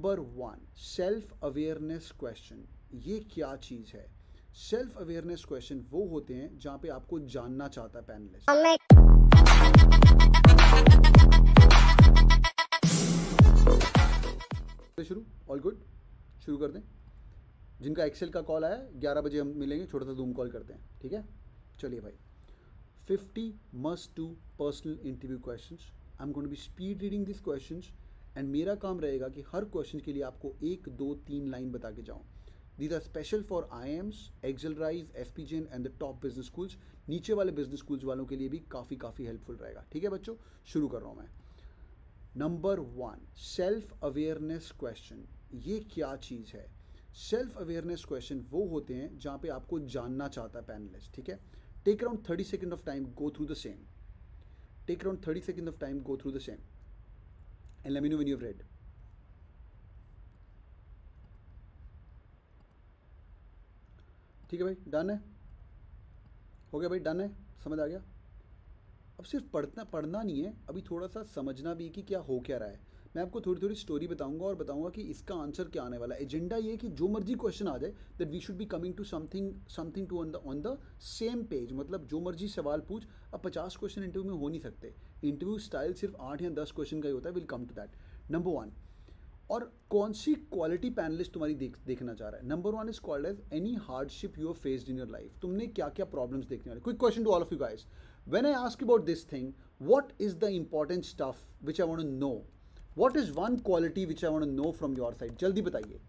Number 1, self awareness question. ये क्या चीज़ है? सेल्फ अवेयरनेस क्वेश्चन वो होते हैं जहाँ पे आपको जानना चाहता है पैनलिस्ट। शुरू, ऑल गुड, शुरू कर दें। जिनका एक्सेल का कॉल आया 11 बजे हम मिलेंगे, छोटा सा जूम कॉल करते हैं, ठीक है? चलिए भाई, 50 must do personal interview questions. I am going to be speed reading this questions and मेरा काम रहेगा कि हर क्वेश्चन के लिए आपको 1, 2, 3 लाइन बता के जाऊँ। These are special for IIMs, Excelrise, FPGN and the top business schools। नीचे वाले बिजनेस स्कूल्स वालों के लिए भी काफ़ी हेल्पफुल रहेगा, ठीक है बच्चों? शुरू कर रहा हूँ मैं। Number 1, self awareness question. ये क्या चीज़ है? सेल्फ अवेयरनेस क्वेश्चन वो होते हैं जहाँ पे आपको जानना चाहता है पैनलिस्ट, ठीक है? Take around 30 second of time, go through the same. Take around 30 second of time, go through the same and let me know when you have read. ठीक है भाई, डन है? हो गया भाई, डन है? समझ आ गया? अब सिर्फ पढ़ना नहीं है, अभी थोड़ा सा समझना भी कि क्या हो क्या रहा है। मैं आपको थोड़ी थोड़ी स्टोरी बताऊंगा और बताऊंगा कि इसका आंसर क्या आने वाला है। एजेंडा ये है कि जो मर्जी क्वेश्चन आ जाए, that we should be coming to something to on the same page. मतलब जो मर्जी सवाल पूछ। अब 50 क्वेश्चन इंटरव्यू में हो नहीं सकते। इंटरव्यू स्टाइल सिर्फ 8 या 10 क्वेश्चन का ही होता है। Will come to that. Number 1, और कौन सी क्वालिटी पैनलिस्ट तुम्हारी देखना चाह रहा है? Number 1 is called as any hardship you have faced in your life. तुमने क्या क्या प्रॉब्लम्स देखने वाले। Quick question to all of you guys, when I ask about this thing, what is the important stuff which I want to know? What is one quality which I want to know from your side? जल्दी बताइए,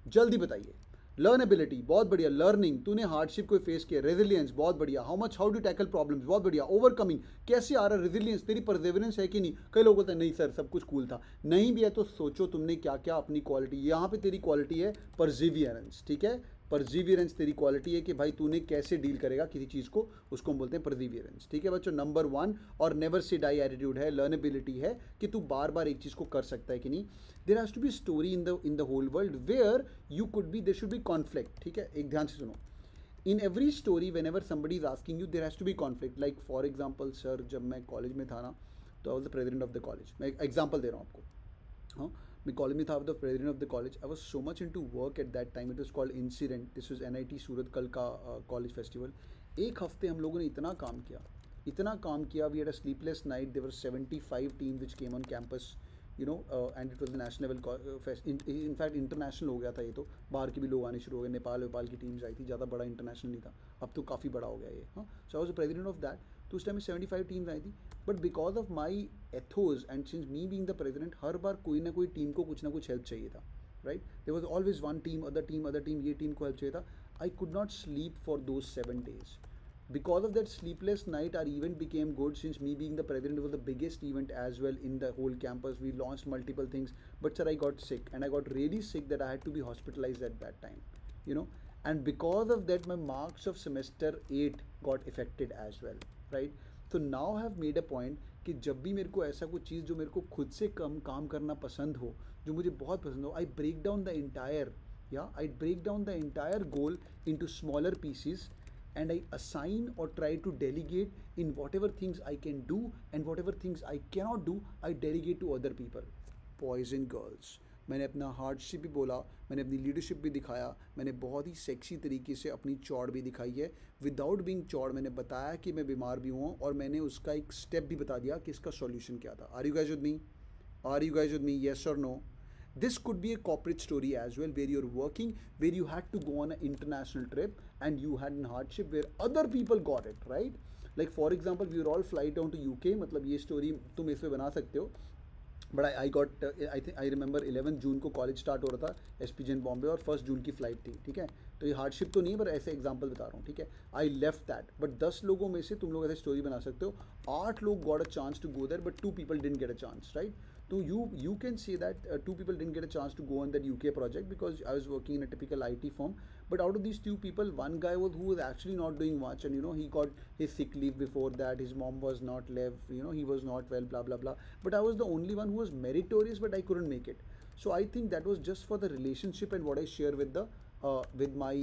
जल्दी बताइए। लर्नेबिलिटी, बहुत बढ़िया। Learning, तूने hardship को face किया। Resilience, बहुत बढ़िया। हाउ डू टैकल प्रॉब्लम्स, बहुत बढ़िया। ओवरकमिंग, कैसे आ रहा है रेजिलियंस? तेरी परसेवरेंस है कि नहीं? कई लोग बोलते हैं नहीं सर सब कुछ कूल था। नहीं भी है तो सोचो तुमने क्या क्या अपनी क्वालिटी। यहाँ पे तेरी क्वालिटी है परसिवियरेंस, ठीक है? परसिवियरेंस तेरी क्वालिटी है कि भाई तूने कैसे डील करेगा किसी चीज़ को, उसको हम बोलते हैं परसिवियरेंस, ठीक है बच्चों? नंबर 1, और नेवर से डाई एटीट्यूड है। लर्नेबिलिटी है कि तू बार बार एक चीज़ को कर सकता है कि नहीं। There has to be story in the whole world where you could be, there should be conflict, ठीक है? एक ध्यान से सुनो। In every story whenever somebody is asking you, there has to be conflict. Like for example, sir जब मैं college में था ना, तो I was the president of the college. मैं एक एग्जाम्पल दे रहा हूँ आपको। हाँ, मैं कॉलेज में था, the president of the college. I was so much into work at that time. It was called incident. This was NIT Surat कल का कॉलेज फेस्टिवल। एक हफ्ते हम लोगों ने इतना काम किया, we had a sleepless night. There were 75 team which came on campus, you know, and it was the national level fest. In fact international हो गया था ये तो। बाहर के भी लोग आने शुरू हो गए। नेपाल की टीम्स आई थी, ज़्यादा बड़ा इंटरनेशनल नहीं था। अब तो काफ़ी बड़ा हो गया ये। हाँ, so I was the president of that. तो उस टाइम में 75 टीम्स आई थी। But because of my ethos and since me being the president, हर बार कोई ना कोई टीम को कुछ ना कुछ हेल्प चाहिए था, right? There was always one team, other team, ये टीम को हेल्प चाहिए था। I could not sleep for those 7 days. Because of that sleepless night, our event became good. Since me being the president, it was the biggest event as well in the whole campus. We launched multiple things. But sir, I got sick, and I got really sick that I had to be hospitalized at that time, you know. And because of that, my marks of semester 8 got affected as well, right? So now I have made a point कि जब भी मेरे को ऐसा कुछ चीज़ जो मेरे को खुद से काम करना पसंद हो, जो मुझे बहुत पसंद हो, I break down the entire goal into smaller pieces, and I assign or try to delegate in whatever things I can do, and whatever things I cannot do, I delegate to other people. Boys and girls, मैंने अपना hardship भी बोला, मैंने अपनी leadership भी दिखाया, मैंने बहुत ही सेक्सी तरीके से अपनी चौड़ भी दिखाई है। विदाउट बीइंग चौड़ मैंने बताया कि मैं बीमार भी हूँ, और मैंने उसका एक स्टेप भी बता दिया कि इसका सॉल्यूशन क्या था। Are you guys with me? Yes और no? This could be a corporate story as well, where you're working, where you had to go on an international trip and you had a hardship where other people got it, right? Like for example, we were all fly down to UK. मतलब ये story तुम इस पे बना सकते हो। But I remember 11 जून को college start हो रहा था SPGN बॉम्बे, और 1 जून की फ़्लाइट थी, ठीक है? तो ये हार्डशिप तो नहीं है, पर ऐसे एग्जांपल बता रहा हूँ, ठीक है? आई लेफ्ट दैट, बट 10 लोगों में से तुम लोग ऐसे स्टोरी बना सकते हो। 8 लोग got a chance to go there, but 2 people didn't get a chance, right? So you can say that 2 people didn't get a chance to go on that UK project because I was working in a typical IT firm. But out of these 2 people, one guy who was actually not doing much, and you know, he got his sick leave before that. His mom was not left, you know, he was not well, blah blah blah. But I was the only one who was meritorious, but I couldn't make it. So I think that was just for the relationship and what I share with the with my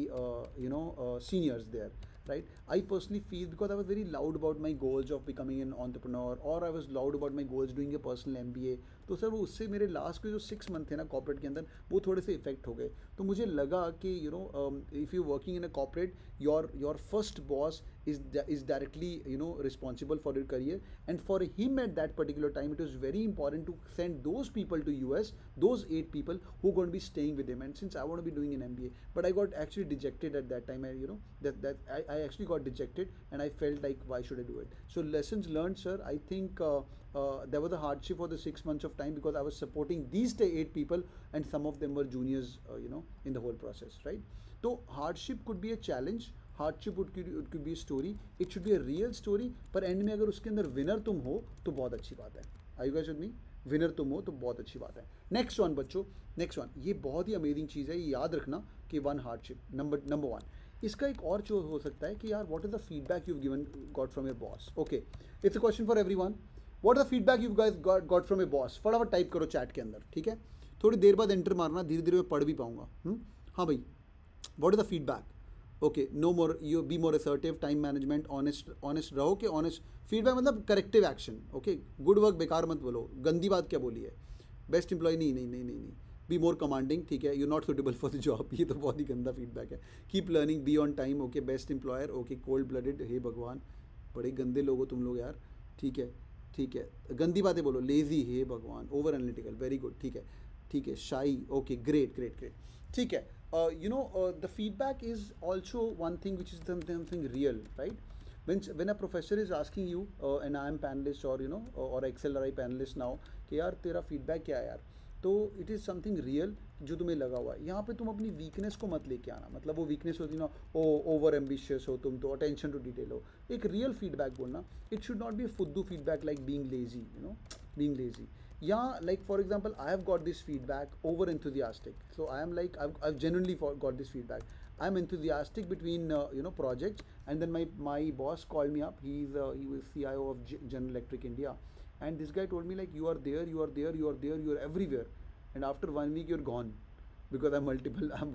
seniors there. Right? I personally feel, because I was very loud about my goals of becoming an entrepreneur, or I was loud about my goals doing a personal MBA, तो sir वो उससे मेरे last के जो 6 month थे ना corporate के अंदर वो थोड़े से इफेक्ट हो गए। तो मुझे लगा कि if you working in a corporate, your first boss is directly responsible for your career, and for him at that particular time it was very important to send those people to US, those 8 people who are going to be staying with him. And since I want to be doing an MBA, but I got actually dejected at that time. I actually got dejected, and I felt like why should I do it. So lessons learned, sir. I think there was a hardship for the 6 months of time because I was supporting these 8 people, and some of them were juniors in the whole process, right? So hardship could be a challenge, hardship could be a story, it should be a real story, पर and में अगर उसके अंदर winner तुम हो तो बहुत अच्छी बात है। Are you guys with me? Winner तुम हो तो बहुत अच्छी बात है। नेक्स्ट वन बच्चों, नेक्स्ट वन, ये बहुत ही अमेजिंग चीज़ है, ये याद रखना कि वन हार्डशिप नंबर वन। इसका एक और जो हो सकता है कि यार what is the feedback you given got from your boss. Okay, it's a question for everyone, what is the feedback you guys got from your boss. फटाफट टाइप करो चैट के अंदर, ठीक है? थोड़ी देर बाद एंटर मारना, धीरे धीरे मैं पढ़ भी पाऊंगा। हाँ भाई, what is the feedback? Okay, no more, you be more assertive, time management, honest रहो कि ऑनेस्ट फीडबैक मतलब corrective action. Okay, good work बेकार मत बोलो, गंदी बात क्या बोली है, बेस्ट एम्प्लॉय नहीं, बी मोर कमांडिंग, ठीक है, you not suitable for the job, ये तो बहुत ही गंदा फीडबैक है। Keep learning, be on time, okay, best employer, okay, cold blooded, हे भगवान, बड़े गंदे लोग हो तुम लोग यार, ठीक है, गंदी बातें बोलो, लेजी, हे भगवान, ओवर एनालिटिकल, वेरी गुड, ठीक है, शाई, ओके, ग्रेट, ठीक है। The feedback is also one thing which is something real, right? When a professor is asking you, and I am panelist or or XLRI panelist now, कि यार तेरा feedback क्या है यार, तो it is something real जो तुम्हें लगा हुआ है। यहाँ पे तुम अपनी वीकनेस को मत लेके आना, मतलब वो वीकनेस होती ना, ओवर एम्बिशियस हो तुम, तो अटेंशन टू डिटेल हो। एक रियल फीडबैक बोलना, इट शुड नॉट बी फुद्दू feedback like being lazy, yeah, like for example, I have got this feedback over enthusiastic, so I am like I've genuinely got this feedback. I'm enthusiastic between projects, and then my boss called me up. He was CIO of General Electric India, and this guy told me like, you are everywhere, and after 1 week you're gone, because I'm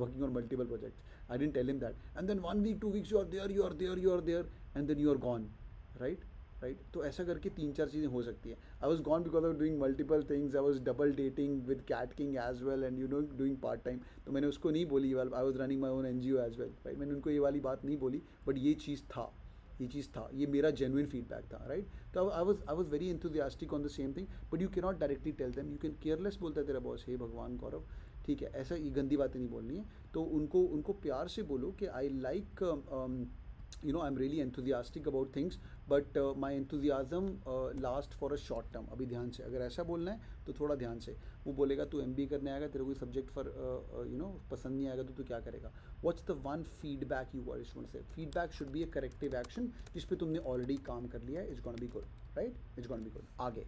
working on multiple projects. I didn't tell him that, and then 1 week, 2 weeks you are there, and then you are gone, right? तो ऐसा करके 3-4 चीज़ें हो सकती है। I was gone because of doing multiple things, I was double dating with CAT king as well, and doing part time. तो मैंने उसको नहीं बोली, I was running my own NGO as well, right? मैंने उनको ये वाली बात नहीं बोली, बट ये चीज़ था, ये मेरा जेन्युइन फीडबैक था, राइट? तो I was very enthusiastic on the same thing, but you can not directly tell them, you can careless बोलता है तेरा बॉस, हे भगवान गौरव, ठीक है, ऐसा ये गंदी बातें नहीं बोलनी है। तो उनको प्यार से बोलो कि I like I'm really enthusiastic about things, but my enthusiasm last for a short term. अभी ध्यान से अगर ऐसा बोलना है तो थोड़ा ध्यान से। वो बोलेगा तू MBA करने आएगा, तेरे कोई सब्जेक्ट पर पसंद नहीं आएगा तो तू क्या करेगा? What's the one feedback you want to say? Feedback should be a corrective action जिस पे तुमने already काम कर लिया है. It's gonna be good, right? It's gonna be good. आगे,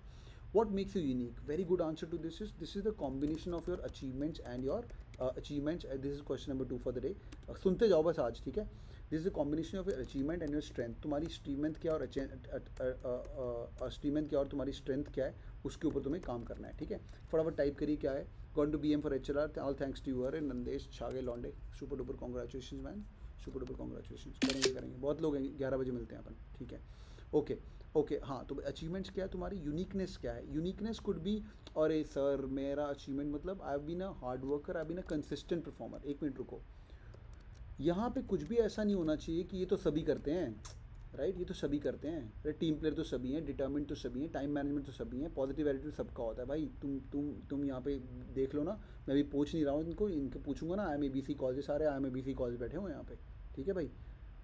what makes you unique? Very good answer to this is the combination of your achievements and your achievements. This is question number 2 for the day. सुनते जाओ बस आज, ठीक है? This is a combination of your achievement and your strength. तुम्हारी स्ट्रीमेंथ क्या और स्ट्रीमेंथ क्या और तुम्हारी स्ट्रेंथ क्या है, उसके ऊपर तुम्हें काम करना है, ठीक है? फटाफट टाइप करिए क्या है। Gone to BM for HLR, all thanks to your Nandesh छागे लॉन्डे, super duper congratulation man, super duper congratulation. करेंगे बहुत लोग हैं, 11 बजे मिलते हैं अपन, ठीक है? ओके, हाँ, तो अचीवमेंट्स क्या है तुम्हारी, यूनिकनेस क्या है? यूनिकनेस कुड बी, और ए सर मेरा अचीवमेंट मतलब I have been a hard worker, I have been a consistent performer. एक मिनट रुको, यहाँ पे कुछ भी ऐसा नहीं होना चाहिए कि ये तो सभी करते हैं, राइट? ये तो सभी करते हैं, राइट? टीम प्लेयर तो सभी हैं, डिटर्मिनेंट तो सभी हैं, टाइम मैनेजमेंट तो सभी हैं, पॉजिटिव एटीट्यूड सबका होता है भाई। तुम यहाँ पे देख लो ना, मैं भी पूछ नहीं रहा हूँ इनको पूछूंगा ना, IMABC कॉलेज, सारे IMABC कॉलेज बैठे हुए यहाँ पे, ठीक है भाई,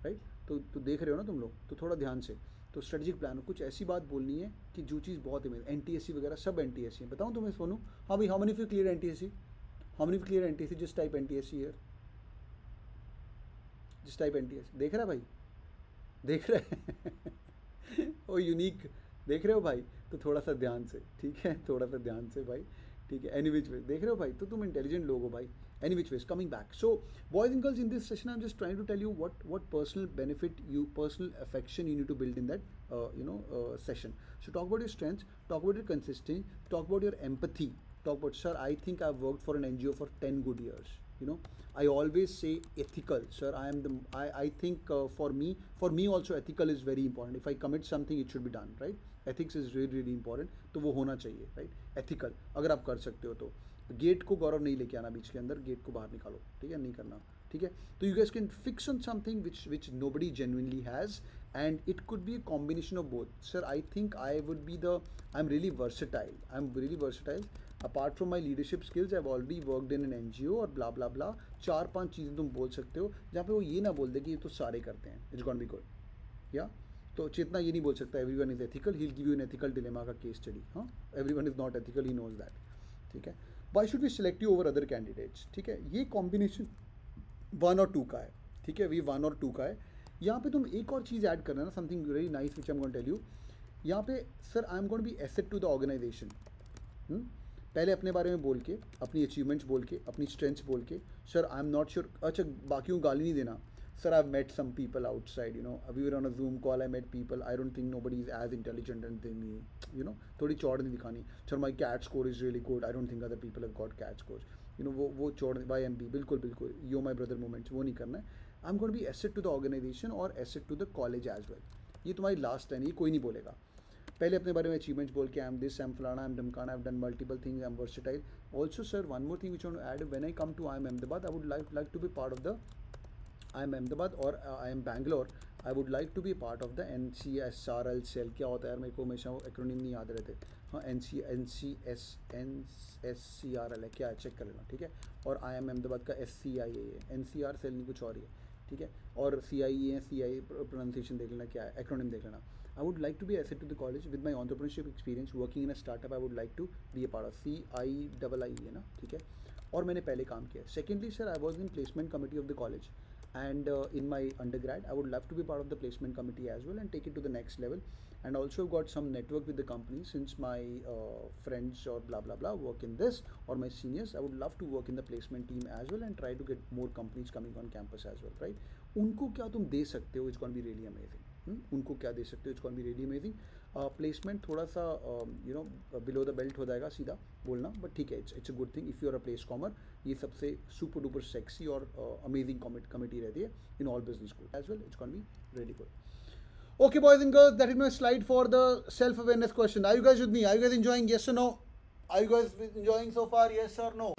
राइट? तो देख रहे हो ना तुम लोग, तो थोड़ा ध्यान से। तो स्ट्रेटेजिक प्लान, कुछ ऐसी बात बोलनी है कि जो चीज़ बहुत है, NTSC वगैरह सब NTSC है। बताऊँ तुम्हें सोनू? हाँ भाई, how many of you clear NTSC? How many clear NTSC? Just type NTSC here, जिस टाइप NTSC। देख रहा है भाई, देख रहे हैं ओ यूनिक, देख रहे हो भाई? तो थोड़ा सा ध्यान से, ठीक है? थोड़ा सा ध्यान से भाई, ठीक है? एनी विच वे, देख रहे हो भाई? तो तुम इंटेलिजेंट लोग हो भाई। Any which ways, coming back, so boys and girls, in this session I am just trying to tell you what personal benefit you, personal affection you need to build in that session. So talk about your strengths, talk about your consistency, talk about your empathy, talk about, sir, I think I've worked for an NGO for 10 good years. I always say ethical, sir. I think for me also ethical is very important. If I commit something, it should be done, right? Ethics is really really important, तो वो होना चाहिए, right, ethical, अगर आप कर सकते हो तो। गेट को गौरव नहीं लेके आना बीच के अंदर, गेट को बाहर निकालो, ठीक है, नहीं करना, ठीक है। तो you gas can fix on something which nobody genuinely has, and it could be a combination of both. Sir, I think I'm really versatile. Apart from my leadership skills, I've already worked in an NGO और blah blah blah, 4-5 चीज़ें तुम बोल सकते हो जहाँ पे वो ये ना बोल दे कि ये तो सारे करते हैं, it's gonna be good, या तो चेतना ये नहीं बोल सकता everyone is ethical, he'll give you an ethical dilemma का case study, हाँ, everyone is not ethical, he knows that, ठीक है। Why should we select you over other candidates, ठीक है, ये combination 1 और 2 का है, ठीक है, we 1 और 2 का है। यहाँ पे तुम एक और चीज़ ऐड करना ना, something very nice which I am going to tell you. यहाँ पे sir I am going to be asset to the organization. पहले अपने बारे में बोल के, अपनी अचीवमेंट्स बोल के, अपनी स्ट्रेंथ्स बोल के, sir I am not sure, अच्छा बाकियों को गाली नहीं देना, sir I have met some people outside, you know, अभी we were on a Zoom call, I met people, I don't think nobody is as intelligent and thing me, you know, थोड़ी चौड़ नहीं दिखानी, sir my CAT score is really good, I don't think other people have got CAT score, you know, वो चौड़ Y M B, बिल्कुल यो my brother moments, वो नहीं करना है। I am going to be asset to the organisation और asset to the college as well. ये तुम्हारी last line, ये कोई नहीं बोलेगा। पहले अपने बारे में अचीवमेंट्स बोल के, I am this, I am फलाना, आई एम डमकाना, I have done multiple things, I am versatile. Also sir one more thing which I want to add, when I come to I M Ahmedabad, I would like to be part of the I M Ahmedabad और I M Bangalore, I would like to be part of the NCSRL cell. क्या होता है यार, मेरे को हमेशा वो acronym नहीं याद रहते, हाँ, NCSRL है क्या है, चेक कर लेना, ठीक है। और आई एम अहमदाबाद का SCIA है, NCR सेल नहीं कुछ और ही है, ठीक है। और CIE है, CIE प्रोनाउंसिएशन देख लेना क्या है, एक्रोनिम देख लेना। I would like to be asset to the college with my entrepreneurship experience working in a startup, I would like to be a part of CIIE है ना, ठीक है। और मैंने पहले काम किया। Secondly sir, I was in placement committee of the college and in my undergrad, I would love to be part of the placement committee as well and take it to the next level, and also got some network with the company since my friends or blah blah blah work in this, or my seniors. I would love to work in the placement team as well and try to get more companies coming on campus as well, right? उनको क्या तुम दे सकते हो, it's going to be really amazing. उनको क्या दे सकते हो, it's going to be really amazing. Placement थोड़ा सा you know below the belt हो जाएगा सीधा बोलना, बट ठीक है, it's a good thing if you are a place comer. ये सबसे सुपर डुपर सेक्सी और अमेजिंग कमिटी रहती है in all business school as well, it's gonna be really good. Okay, boys and girls, that is my slide for the self-awareness question. Are you guys with me? Are you guys enjoying? Yes or no? Are you guys enjoying so far? Yes or no?